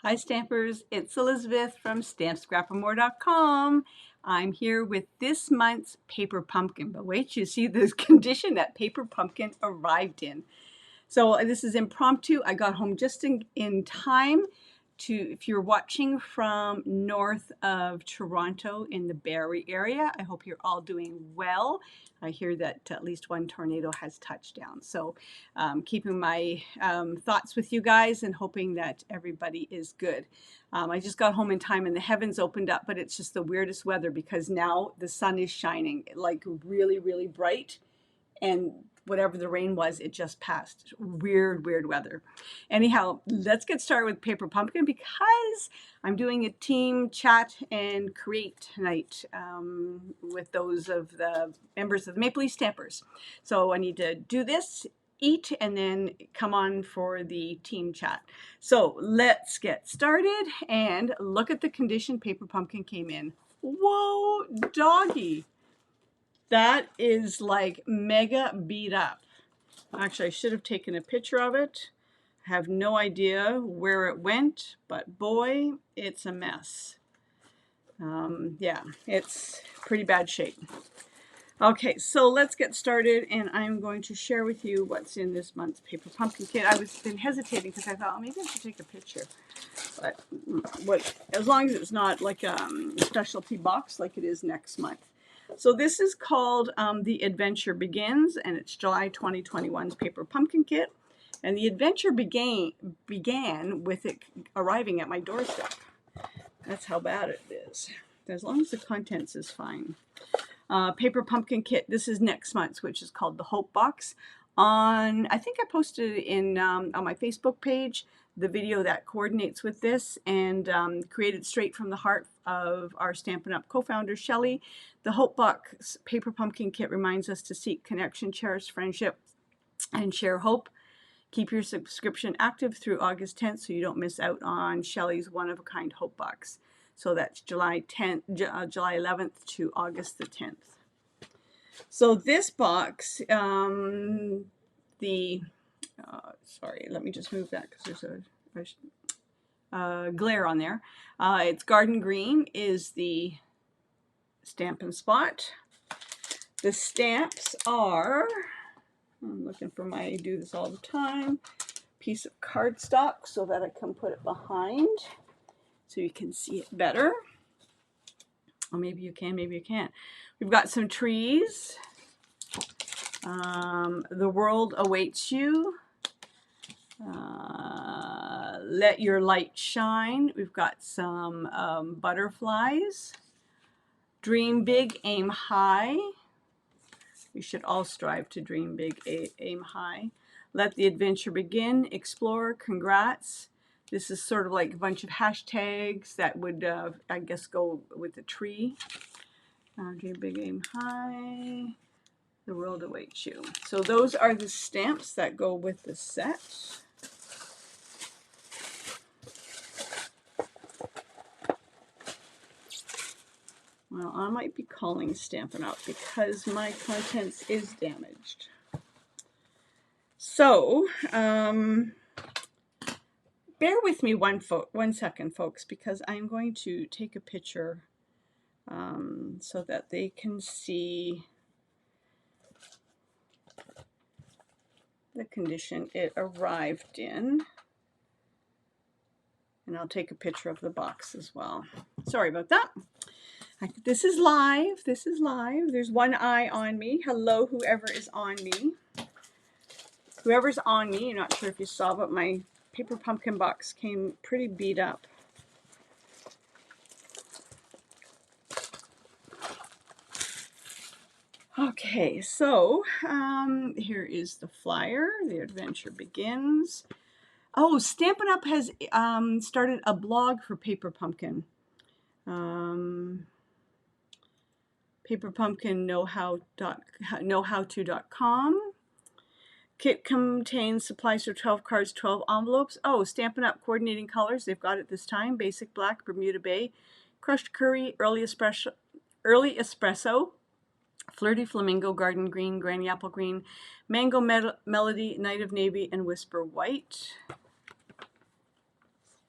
Hi Stampers, it's Elizabeth from stampscrapandmore.com. I'm here with this month's paper pumpkin, but wait, you see the condition that paper pumpkin arrived in. So this is impromptu. I got home just in time to, if you're watching from north of Toronto in the Barrie area, I hope you're all doing well. I hear that at least one tornado has touched down. So keeping my thoughts with you guys and hoping that everybody is good. I just got home in time and the heavens opened up, but it's just the weirdest weather because now the sun is shining like really, really bright, and whatever the rain was, it just passed. Weird weather. Anyhow, let's get started with Paper Pumpkin because I'm doing a team chat and create tonight with those of the members of the Maple Leaf Stampers. So I need to do this, eat, and then come on for the team chat. So let's get started and look at the condition Paper Pumpkin came in. Whoa, doggy. That is like mega beat up. Actually, I should have taken a picture of it. I have no idea where it went, but boy, it's a mess. Yeah, it's pretty bad shape. Okay, so let's get started, and I'm going to share with you what's in this month's Paper Pumpkin Kit. I was been hesitating because I thought, oh, maybe I should take a picture. But as long as it's not like a specialty box like it is next month. So this is called The Adventure Begins, and it's July 2021's Paper Pumpkin Kit. And the adventure began with it arriving at my doorstep. That's how bad it is. As long as the contents is fine. Paper Pumpkin Kit, this is next month's, which is called the Hope Box. I think I posted in on my Facebook page the video that coordinates with this, and created straight from the heart of our Stampin' Up co-founder Shelley. The Hope Box Paper Pumpkin Kit reminds us to seek connection, cherish friendship, and share hope. Keep your subscription active through August 10th so you don't miss out on Shelley's one-of-a-kind Hope Box. So that's July 11th to August the 10th. So this box, sorry, let me just move that because there's a glare on there. It's Garden Green is the Stampin' Spot. The stamps are, I'm looking for I do this all the time, piece of cardstock so that I can put it behind so you can see it better. Or maybe you can, maybe you can't. We've got some trees. The World Awaits You. Let Your Light Shine. We've got some butterflies. Dream Big, Aim High. We should all strive to dream big, aim high. Let the Adventure Begin. Explore. Congrats. This is sort of like a bunch of hashtags that would, I guess, go with the tree. Dream Big, Aim High. The World Awaits You. So those are the stamps that go with the set. Well, I might be calling Stampin' Up because my contents is damaged. So, bear with me one second, folks, because I'm going to take a picture so that they can see the condition it arrived in. And I'll take a picture of the box as well. Sorry about that. This is live. This is live. There's one eye on me. Hello, whoever is on me. Whoever's on me, I'm not sure if you saw, but my Paper Pumpkin box came pretty beat up. Okay, so here is the flyer. The Adventure Begins. Oh, Stampin' Up has started a blog for Paper Pumpkin. paperpumpkin.knowhowto.com. Kit contains supplies for 12 cards, 12 envelopes. Oh, Stampin' Up coordinating colors. They've got it this time. Basic black, Bermuda Bay, crushed curry, early espresso, flirty flamingo, garden green, granny apple green, mango melody, night of navy, and whisper white.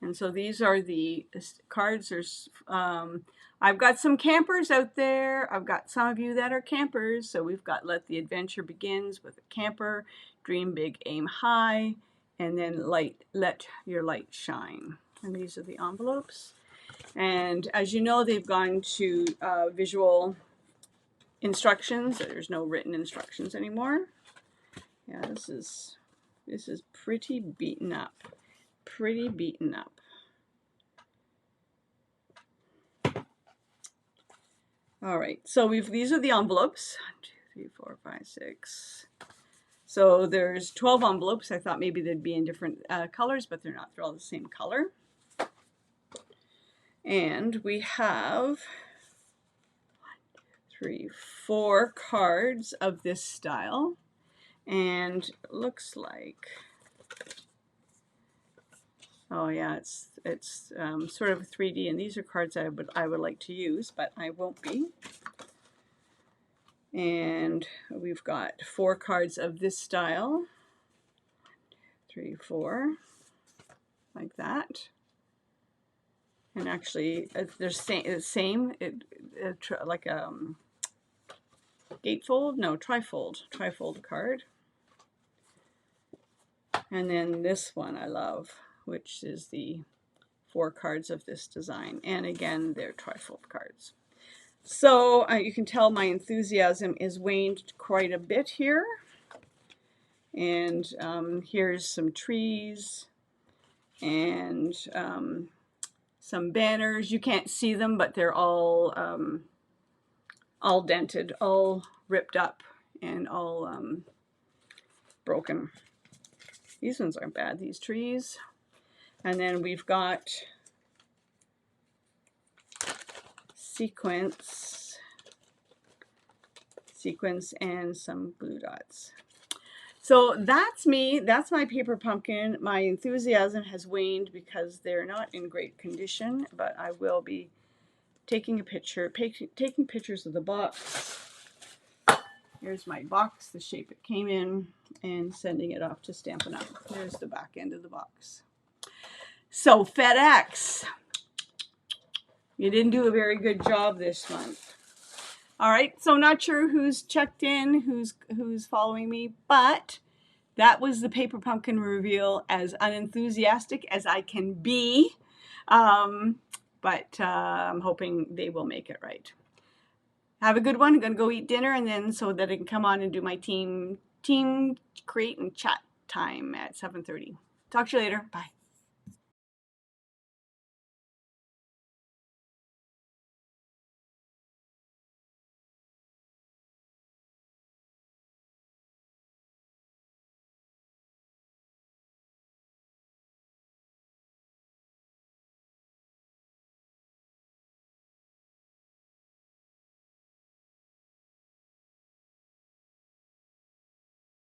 And so these are the cards. There's I've got some campers out there. I've got some of you that are campers. So we've got Let the Adventure Begins with a camper, Dream Big, Aim High, and then Let Your Light Shine. And these are the envelopes. And as you know, they've gone to visual instructions. There's no written instructions anymore. Yeah, this is pretty beaten up. Pretty beaten up. All right, so these are the envelopes. 1, 2, 3, 4, 5, 6. So there's 12 envelopes. I thought maybe they'd be in different colors, but they're not. They're all the same color. And we have 1, 2, 3, 4 cards of this style. And it looks like, oh yeah, it's sort of 3D, and these are cards I would like to use, but I won't be. And we've got 4 cards of this style. 1, 2, 3, 4, like that. And actually, they're same. Like a gatefold, no, trifold card. And then this one I love, which is the 4 cards of this design. And again, they're trifold cards. So you can tell my enthusiasm is waned quite a bit here. And here's some trees and some banners. You can't see them, but they're all dented, all ripped up, and all broken. These ones aren't bad, these trees. And then we've got sequins and some glue dots. So that's me. That's my paper pumpkin. My enthusiasm has waned because they're not in great condition, but I will be taking a picture, taking pictures of the box. Here's my box, the shape it came in, and sending it off to Stampin' Up. Here's the back end of the box. So FedEx, you didn't do a very good job this month. All right, so not sure who's checked in, who's following me, but that was the paper pumpkin reveal, as unenthusiastic as I can be. But I'm hoping they will make it right. Have a good one. I'm going to go eat dinner, and then so that I can come on and do my team create and chat time at 7:30. Talk to you later. Bye.